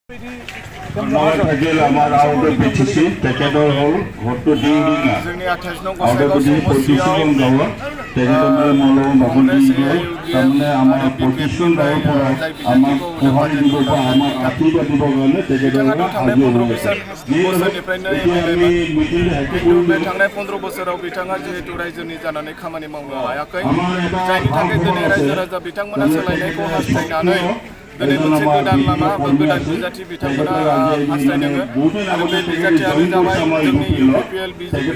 থাকিল আমাৰ আউটৰ পিটিছি তেখেতৰ হ'ল ভোটটো দি না আউটৰ পিটিছি 25জন গাঁও তেখেতৰ মানে মলম বাবুল দি তাৰমানে আমাৰ 25জন গাঁৱৰ পৰা আমাক সহায় দিব বা আমাক আশীৰ্বাদ দিবৰ কাৰণে তেখেতৰ হাজিৰ बे थांनाय 15 बोसोराव बिथाङा जिहेतु रायजोनि जानानै खामानि मावनो हायाखै जायनि थाखाय दिनै रायजो राजा बिथांमोना सोलायनायखौ हास्थायनानै दिनै मोनसे गोदान लामा बा गोदान बिजाथि बिथांमोना हास्थायदों आरो बे बिजाथियानो जाबाय जोंनि इउपिपिएल बिजेपि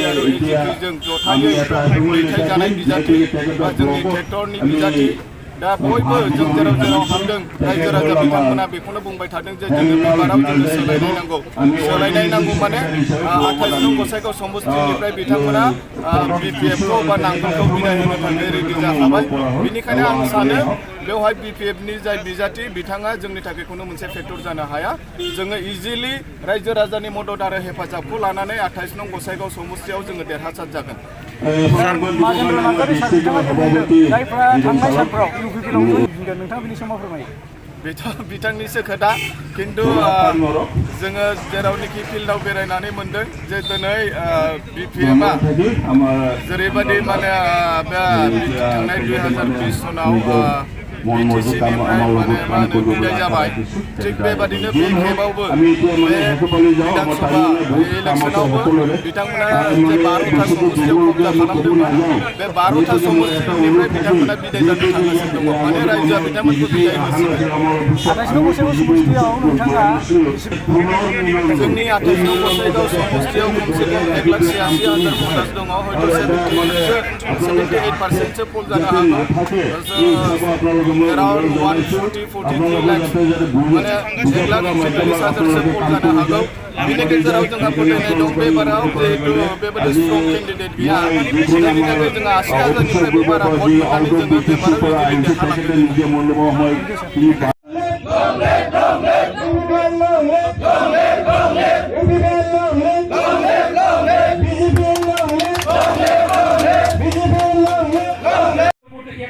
आरो एजिपिजों जथायै दैथायजानाय बिजाथि बा जोंनि ट्रेक्टरनि बिजाथि दा बयबो जों जेराव जेराव हाबदों रायजो राजा बिथांमोना बेखौनो बुंबाय थादों जे जोंनो बिबाराव जोंनो सोलायनाय नांगौ माने 28 नं गसाइगाव समस्तिनिफ्राय बिथांमोना बिपिएफखौ बा नांगोलखौ बिदाय होनो थाखाय रेडि जाखाबाय बेनिखायनो आं सानो बेवहाय बिपिएफनि जाय बिजाथि बिथाङा जोंनि थाखाय खुनु मोनसे फेक्टर जानो हाया जोङो इजिलि रायजो राजानि मदद आरो हेफाजाबखौ लानानै 28 नं गसाइगाव समस्तियाव जोङो देरहासार जागोन बिथांनिसो खोथा खिन्थु जोङो जेरावनोखि फिल्डआव बेरायनानै मोनदों जे दिनै बिपिएफआ जेरैबायदि माने थांनाय 2020 सनाव बिटिसिनिफ्राय माने बिदाय जाबाय थिग बेबादिनो बे खेबावबो बे विधानसभा इलेक्सनावबो बिथांमोना जे 12था समस्तियाव कब्जा खालामदोंमोन बे 12था समस्तिनिफ्राय बिथांमोना बिदाय जानो थांगासिनो दङ माने रायजोआ बिथांमोनखौ बिदाय होसिगोन जोंनि 28 नं गसाइगाव समस्तियाव खमसे खम 1,86,000 भटार्स दङ हयथ' 78% पोल जानो हागौ around 140-43 lakhs माने 1,40,000 पोल जानो हागौ बिनि गेजेराव जोंहा फोथायनाय दं बे बाराव जिहेतु बेबायदि स्ट्रं केन्डिडेट गैया जायनि थाखाय जोंहा 80,000निफ्रायबो बारा भट मोननानै जोङो बे बाराव इजिलि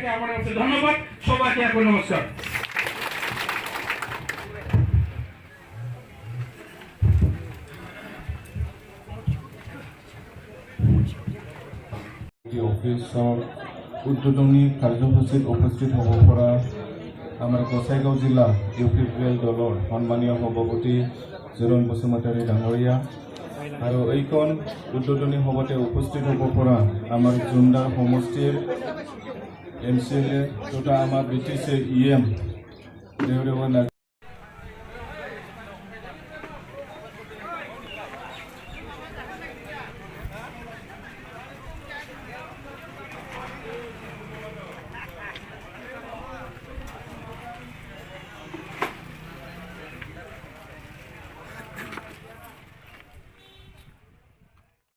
देरहालांगोन ধন্যবাদ সবাইকে এখন নমস্কার অফিসৰ উদ্বোধনী কাৰ্যসূচীত উপস্থিত হ'ব পৰা আমাৰ গোসাইগাঁও জিলা ইউপিপিএল দলৰ সন্মানীয় সভাপতি জোৰণ বসুমতাৰী ডাঙৰীয়া আৰু এইখন উদ্বোধনী সভাতে উপস্থিত হ'ব পৰা আমাৰ জুমদাৰ সমষ্টিৰ MCLA তথা আমাৰ BTC EM